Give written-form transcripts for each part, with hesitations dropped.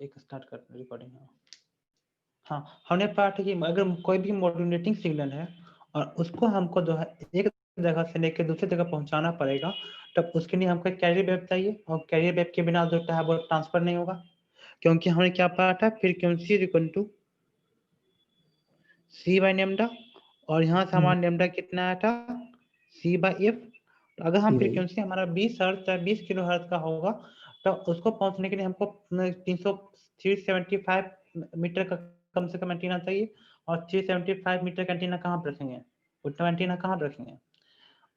एक स्टार्ट कर रिकॉर्डिंग। हाँ, हमने पढ़ा था कि अगर कोई भी मॉड्यूलेटिंग सिग्नल है और उसको हमको जो है एक जगह से लेकर दूसरी जगह पहुंचाना पड़ेगा, तब उसके लिए हमको कैरियर वेव चाहिए, और कैरियर वेव के बिना जो है वो ट्रांसफर नहीं होगा, क्योंकि हमने क्या पढ़ा था, frequency equal to C by lambda, और यहाँ से हमारा लेम्डा कितना आया था, सी बाई एफ। अगर हम फ्रीक्वेंसी हमारा 20 हर्ट्ज या 20 किलो हर्ट्ज का होगा, तो उसको पहुंचने के लिए हमको 375 मीटर का कम से कम एंटीना चाहिए, और 375 मीटर का एंटीना कहाँ पर रखेंगे, उतना एंटीना कहाँ पर रखेंगे।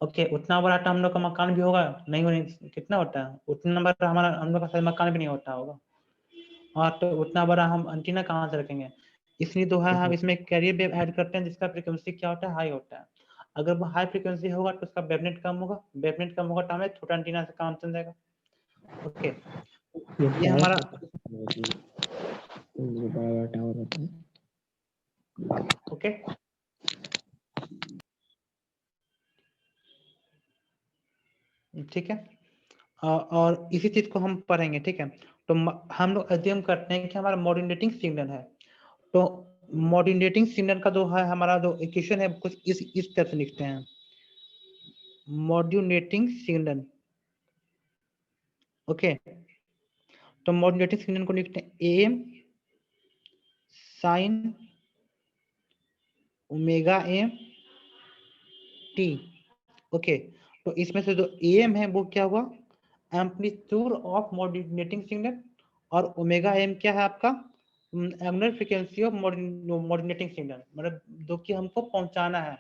ओके, उतना बड़ा तो हम लोग का मकान भी होगा नहीं, होने कितना होता है उतना नंबर हमारा, हम लोग का मकान भी नहीं होता होगा, और तो उतना बड़ा हम एंटीना कहाँ से रखेंगे। इसलिए जो है हम इसमें कैरियर वेव ऐड करते हैं, जिसका फ्रीक्वेंसी क्या होता है, हाई होता है। अगर वो हाई फ्रीक्वेंसी होगा तो उसका वेवलेंथ कम होगा, वेवलेंथ कम होगा तो हमें छोटा एंटीना से काम चल जाएगा। ओके, ये हमारा ओके, ठीक है। और इसी चीज को हम पढ़ेंगे, ठीक है। तो हम लोग अध्ययन करते हैं कि हमारा मॉड्यूलेटिंग सिग्नल है, तो मॉड्यूलेटिंग सिग्नल का जो है हमारा जो इक्वेशन है कुछ इस तरह से लिखते हैं, मॉड्यूलेटिंग सिग्नल। ओके, तो मॉड्यूलेटिंग सिग्नल को लिखते हैं M sine omega M T. Okay, तो इसमें से जो एम है वो क्या हुआ, एम्पलीट्यूड ऑफ मॉड्यूलेटिंग सिग्नल, और ओमेगा एम क्या है आपका, angular frequency of modulating signal, मतलब जो कि हमको पहुंचाना है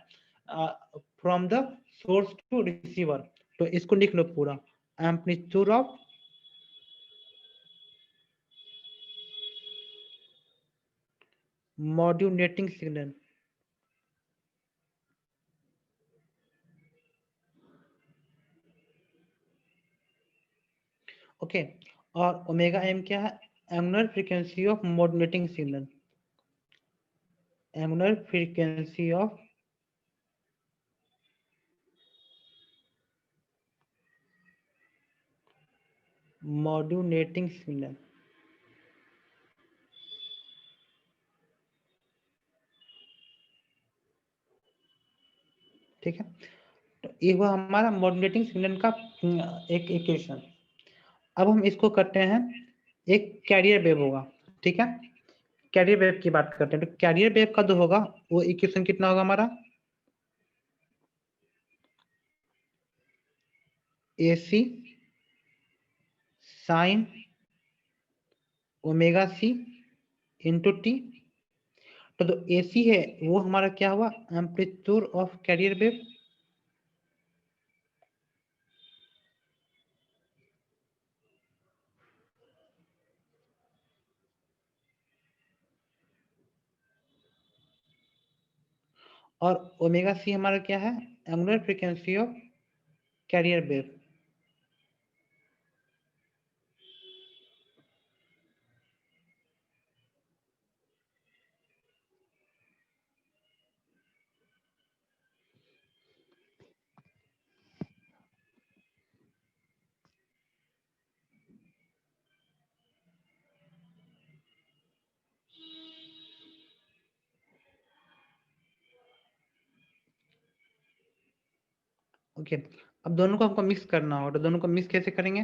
from the source to receiver. तो इसको लिख लो पूरा, amplitude of modulating signal. Okay, और ओमेगा एम क्या है, angular frequency of modulating signal, angular frequency of modulating signal. ठीक है, तो ये हुआ हमारा मॉड्यूलेटिंग सिग्नल का एक इक्वेशन। अब हम इसको करते हैं, एक कैरियर वेव होगा, ठीक है। कैरियर वेव की बात करते हैं, तो कैरियर वेव का जो होगा वो इक्वेशन कितना होगा हमारा, AC sine omega C into T. तो जो AC है वो हमारा क्या हुआ, एम्पलीट्यूड ऑफ कैरियर वेव, और ओमेगा सी हमारा क्या है, angular frequency of carrier wave. Okay, अब दोनों को हमको मिक्स करना हो, तो दोनों को मिक्स कैसे करेंगे,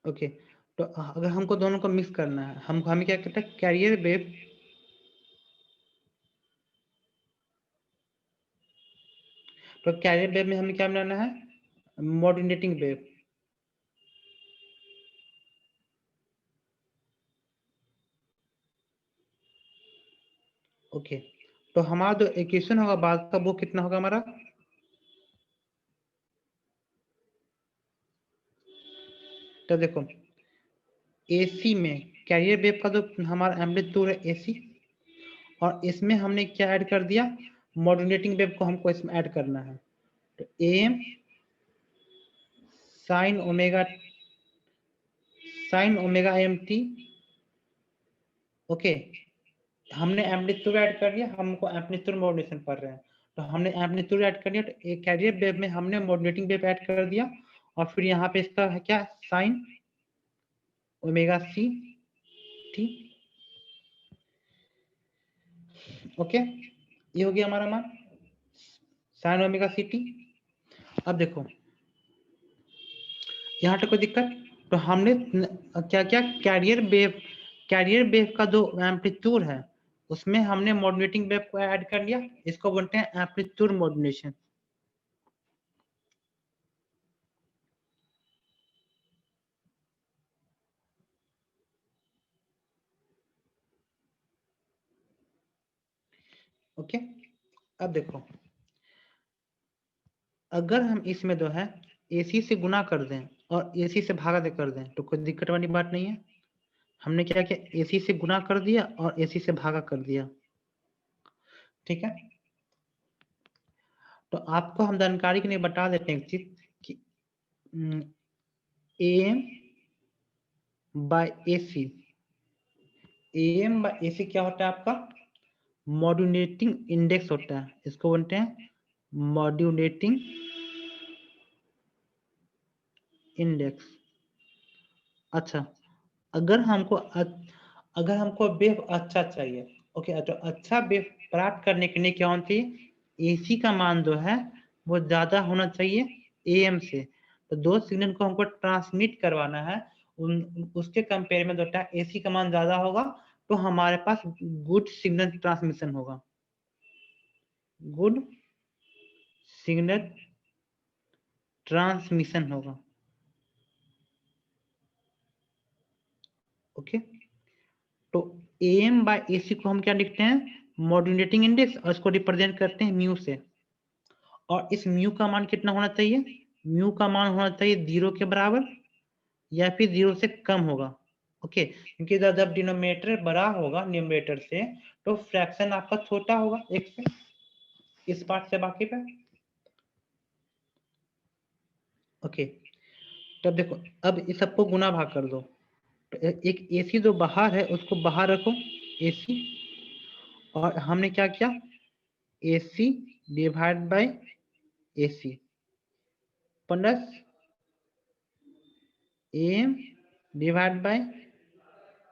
ओके। तो अगर हमको दोनों को मिक्स करना है, हम हमें क्या कहते हैं, कैरियर वेव तो कैरियर वेव में हमें क्या बनाना है, मॉड्यूलेटिंग वेव। ओके, तो हमारा जो इक्वेशन होगा बाद का वो कितना होगा हमारा, तो देखो AC में कैरियर वेव का जो हमारा एम्पलीट्यूड है AC, और इसमें हमने क्या ऐड कर दिया, मॉड्यूलेटिंग वेव को हमको इसमें ऐड करना है। तो AM sine omega M T, okay, हमने एम्पलीट्यूड ऐड कर दिया, हमको एम्पलीट्यूड मॉड्यूलेशन कर रहे हैं, तो हमने एम्पलीट्यूड ऐड कर दिया, तो एक कैरियर वेव में हमने मॉड्यूलेटिंग वेव ऐड कर दिया, और फिर यहाँ पे इसका है क्या, sine omega C T. Okay, ये हो गया हमारा मान साइन ओमेगा सी टी। अब देखो यहाँ पे कोई दिक्कत, तो हमने क्या क्या कैरियर वेव का जो एम्पलीट्यूड है उसमें हमने मॉड्यूलेटिंग वेव को ऐड कर लिया, इसको बोलते हैं एम्पलीट्यूड मॉड्यूलेशन। ओके, अब देखो अगर हम इसमें जो है AC से गुना कर दें और AC से भागा दे कर दें तो कोई दिक्कत वाली बात नहीं है। हमने क्या किया, AC से गुना कर दिया और AC से भागा कर दिया, ठीक है। तो आपको हम जानकारी के लिए बता देते हैं एक चीज कि AM by AC, AM by AC क्या होता है आपका, मॉड्यूलेटिंग इंडेक्स होता है, इसको बोलते हैं मॉड्यूलेटिंग इंडेक्स। अच्छा, अगर हमको वेव अच्छा चाहिए, ओके, तो अच्छा वेव प्राप्त करने के लिए क्या होना चाहिए, AC का मान जो है वो ज्यादा होना चाहिए AM से। तो दो सिग्नल को हमको ट्रांसमिट करवाना है, उसके कंपेयर में जो AC का मान ज्यादा होगा तो हमारे पास गुड सिग्नल ट्रांसमिशन होगा, गुड सिग्नल ट्रांसमिशन होगा। ओके, तो AM बाय AC को हम क्या लिखते हैं, मॉड्यूलेटिंग इंडेक्स, और इसको रिप्रेजेंट करते हैं म्यू से। और इस म्यू का मान कितना होना चाहिए, म्यू का मान होना चाहिए 0 के बराबर या फिर 0 से कम होगा। ओके, क्योंकि जब डिनोमिनेटर बड़ा होगा न्यूमरेटर से तो फ्रैक्शन आपका छोटा होगा एक से, इस पार्ट से बाकी पे। ओके, तब देखो अब इस सबको गुना भाग कर दो, तो एक AC जो बाहर है उसको बाहर रखो AC, और हमने क्या किया, AC divide by AC plus AM divide by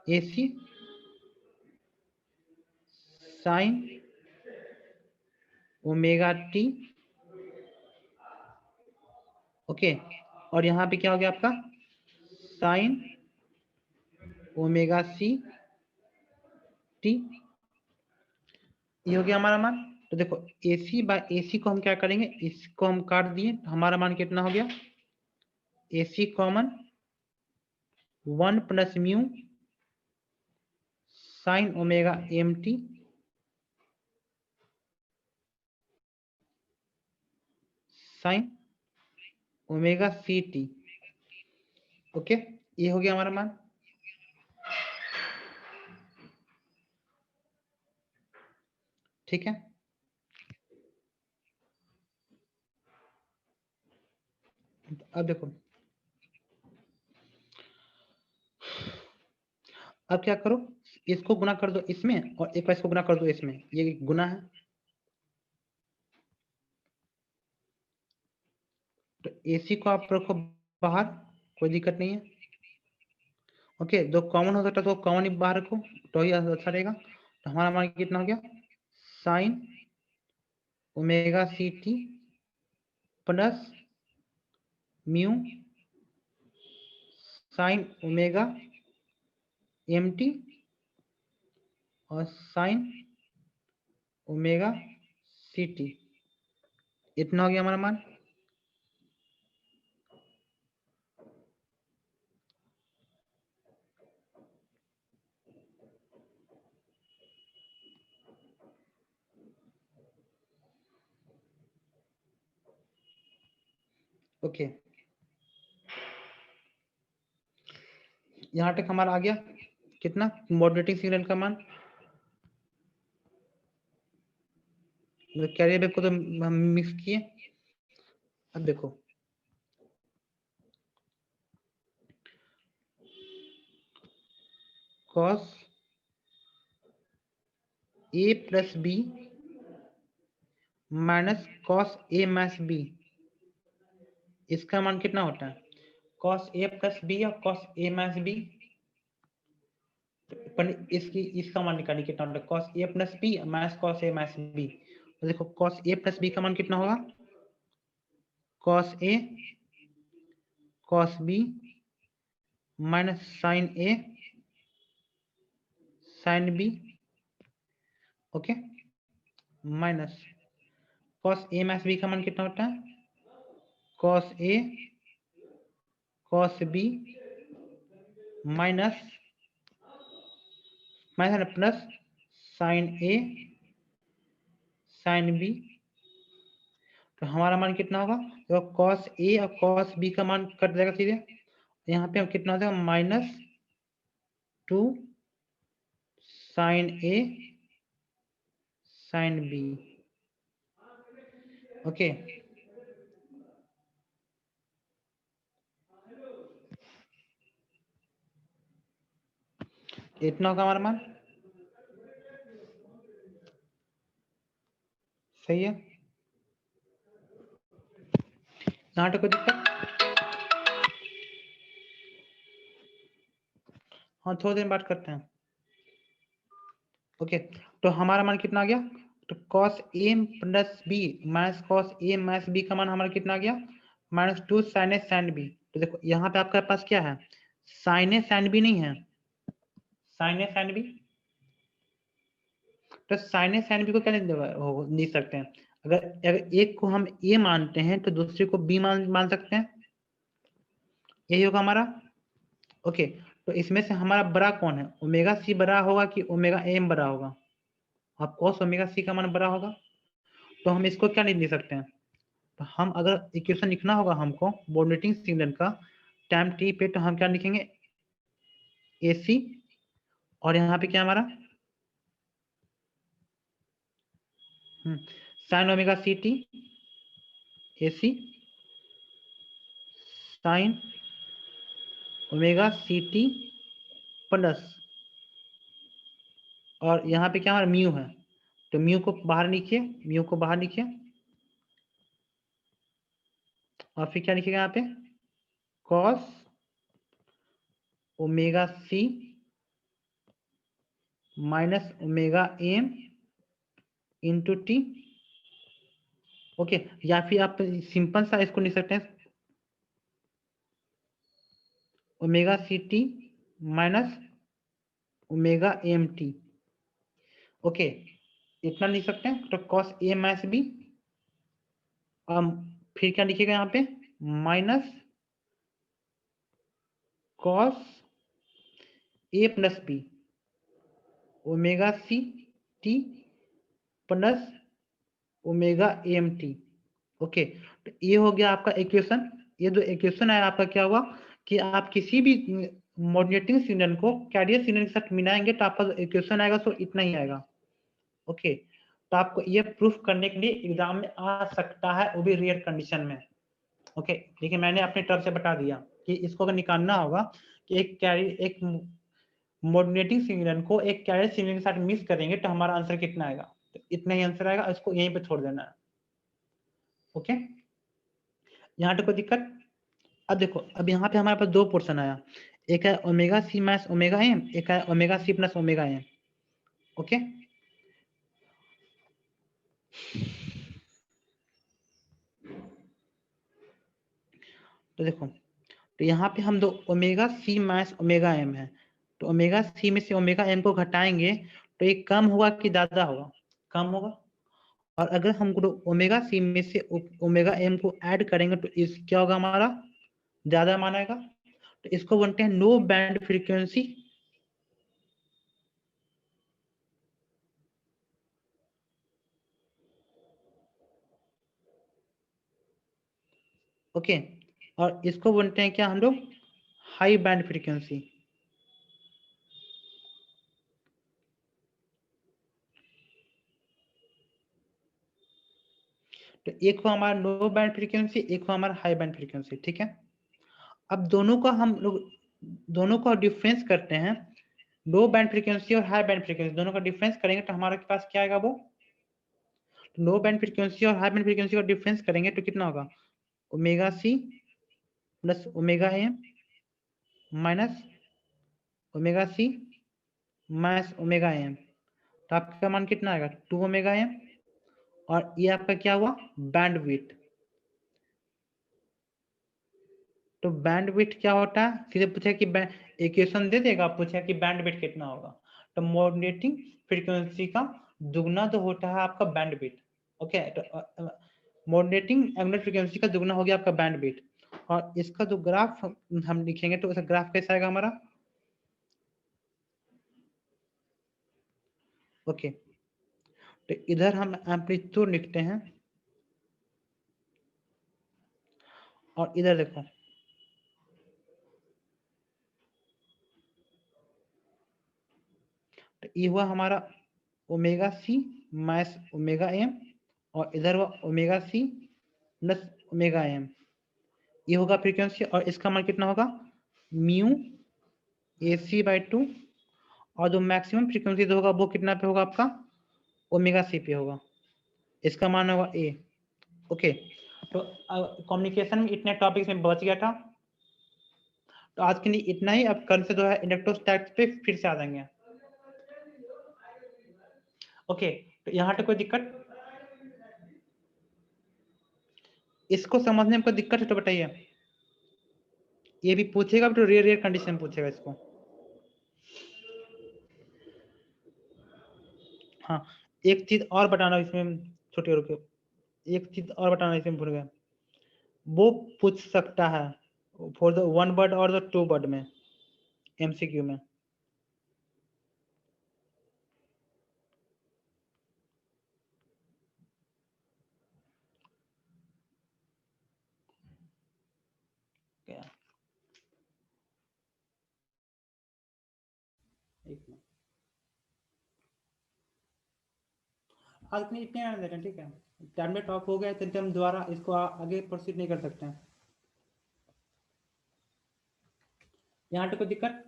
AC sine omega T. Okay, और यहाँ पे क्या हो गया आपका, साइन ओमेगा सी टी, ये हो गया हमारा मान। तो देखो AC बाय AC को हम क्या करेंगे, इसको हम काट दिए, हमारा मान कितना हो गया, AC common 1 plus mu sine omega MT sine omega CT। Okay, ये हो गया हमारा मान। ठीक है, अब देखो अब क्या करो, इसको गुना कर दो इसमें और एक बार इसको गुना कर दो इसमें, ये गुना है, तो AC को आप रखो बाहर, कोई दिक्कत नहीं है। ओके, जो कॉमन हो सकता है तो कॉमन ही बाहर रखो तो ही अच्छा रहेगा। तो हमारा मान कितना हो गया, sine omega CT plus mu sine omega MT और साइन ओमेगा CT, इतना हो गया हमारा मान। ओके, यहाँ तक हमारा आ गया कितना, मॉडरेटिंग सिग्नल का मान। कैरियर वेव को तो हम मिक्स किए। अब देखो cos A plus B minus cos A minus B, इसका मान कितना होता है? कॉस ए प्लस बी और कॉस ए माइनस बी, इसका मान निकालिए कितना होता है? Cos A plus B minus cos A minus B. तो देखो कॉस ए प्लस बी का मान कितना होगा? Cos A cos B minus sine A sine B, okay, minus cos A minus B का मान कितना होता है? Cos A cos B minus plus sine A sine B. तो हमारा मान कितना होगा? तो कॉस ए और कॉस बी का मान कट जाएगा सीधे, यहाँ पे हम कितना हो जाएगा? Minus 2 sine A sine B, okay. इतना होगा हमारा मान, सही है। यहाँ पे कोई दिक्कत? हाँ थोड़ी देर बात करते हैं, ओके। तो हमारा मान कितना आ गया? तो cos a plus B minus cos a minus B का मान हमारा कितना आ गया? Minus 2 sine A sine B. तो देखो यहाँ पे आपके पास क्या है? साइन ए साइन बी नहीं है, साइन ए साइन बी। तो साइन ए साइन बी को क्या लिख सकते हैं? अगर एक को हम ए मानते हैं तो दूसरे को बी मान सकते हैं, यही होगा हमारा, ओके। तो इसमें से हमारा बड़ा कौन है? ओमेगा सी बड़ा होगा कि ओमेगा एम बड़ा होगा? अब cos ओमेगा सी का मान बड़ा होगा, तो हम इसको क्या नहीं लिख सकते हैं? तो हम अगर इक्वेशन लिखना होगा हमको मॉडरेटिंग सिग्नल का टाइम टी पे, तो हम क्या लिखेंगे? ए सी, और यहाँ पे क्या हमारा sine omega C T, A C sine omega C T plus, और यहाँ पे क्या हमारा म्यू है, तो म्यू को बाहर लिखिए, म्यू को बाहर लिखिए, और फिर क्या लिखिएगा यहाँ पे? Cos omega C minus omega M into T, okay. या फिर आप सिंपल सा इसको लिख सकते हैं, omega C T minus omega M T, okay. इतना लिख सकते हैं। तो कॉस ए माइनस बी, फिर क्या लिखिएगा यहाँ पे? Minus cos A plus B omega C T plus omega M T, okay. तो ये हो गया आपका इक्वेशन। ये जो इक्वेशन है आपका क्या हुआ कि आप किसी भी मॉड्यूलेटिंग सिग्नल को कैरियर सिग्नल के साथ मिलाएंगे तो आपका इक्वेशन आएगा, सो इतना ही आएगा, ओके। तो आपको ये प्रूफ करने के लिए एग्जाम में आ सकता है, वो भी रेयर कंडीशन में, ओके। लेकिन मैंने अपने तरफ से बता दिया कि इसको अगर निकालना होगा कि एक मॉड्यूलेटिंग सिग्नल को एक कैरियर सिग्नल के साथ मिक्स करेंगे तो हमारा आंसर कितना आएगा? तो इतना ही आंसर आएगा, इसको यहीं पे छोड़ देना है, ओके। यहाँ पे कोई दिक्कत? अब देखो, अब यहाँ पे हमारे पास दो पोर्शन आया, एक है omega C minus omega M, एक है omega C plus omega M, okay. तो देखो, तो यहाँ पे हम दो omega C minus omega M है, तो ओमेगा सी में से ओमेगा एम को घटाएंगे तो ये कम होगा कि ज्यादा होगा? कम होगा। और अगर हम ओमेगा सी में से ओमेगा एम को ऐड करेंगे तो इस क्या होगा? हमारा ज्यादा मान आएगा। तो इसको बोलते हैं नो बैंड फ्रीक्वेंसी, ओके। और इसको बोलते हैं क्या हम लोग? High band frequency. तो एक हो हमारा लो बैंड फ्रीक्वेंसी, एक हो हमारा हाई बैंड फ्रीक्वेंसी, ठीक है। अब दोनों का हम लोग, दोनों का डिफरेंस करते हैं, लो बैंड फ्रीक्वेंसी और हाई बैंड फ्रीक्वेंसी दोनों का डिफरेंस करेंगे तो हमारे पास क्या आएगा, वो लो बैंड फ्रीक्वेंसी और हाई बैंड फ्रीक्वेंसी का डिफरेंस करेंगे तो कितना होगा, omega C plus omega M minus omega C minus omega M, तो आपका मान कितना आएगा, 2 ओमेगा एम, और ये आपका क्या हुआ, बैंडविड्थ। तो बैंडविड्थ क्या होता है, सीधे पूछा कि इक्वेशन दे देगा, पूछा कि बैंडविड्थ कितना होगा, तो मॉड्यूलेटिंग फ्रीक्वेंसी का दुगना तो होता है आपका बैंडविड्थ। ओके, तो मॉड्यूलेटिंग एंगुलर फ्रीक्वेंसी का दुगना हो गया आपका बैंडविड्थ, और इसका जो ग्राफ हम लिखेंगे तो इसका ग्राफ कैसा आएगा हमारा, ओके। तो इधर हम एम्पलीट्यूड लिखते हैं, और इधर देखो तो ये हुआ हमारा omega C minus omega M, और इधर हुआ omega C plus omega M, ये होगा फ्रीक्वेंसी, और इसका मान कितना होगा, म्यू ए सी बाई 2, और जो मैक्सिमम फ्रीक्वेंसी होगा वो कितना पे होगा आपका, ओमेगा सी पे होगा, इसका मान होगा ए। ओके, तो कम्युनिकेशन में इतने टॉपिक्स में बच गया था, तो आज के लिए इतना ही। अब कल से जो है इलेक्ट्रोस्टैटिक्स पे फिर से आ जाएंगे। ओके, तो यहाँ पे कोई दिक्कत, इसको समझने में कोई दिक्कत है तो बताइए। ये भी पूछेगा तो रेयर रेयर कंडीशन पूछेगा इसको। हाँ, एक चीज और बताना इसमें, छोटे रुके, एक चीज और बताना इसमें भूल गया, वो पूछ सकता है फॉर द 1 वर्ड और द 2 वर्ड में, एमसीक्यू में। क्या, एक मिनट, आज के लिए इतने आने देते हैं, ठीक है। टाइम टॉप हो गया तो हम दोबारा इसको आगे प्रोसीड नहीं कर सकते हैं। यहाँ पे कोई दिक्कत।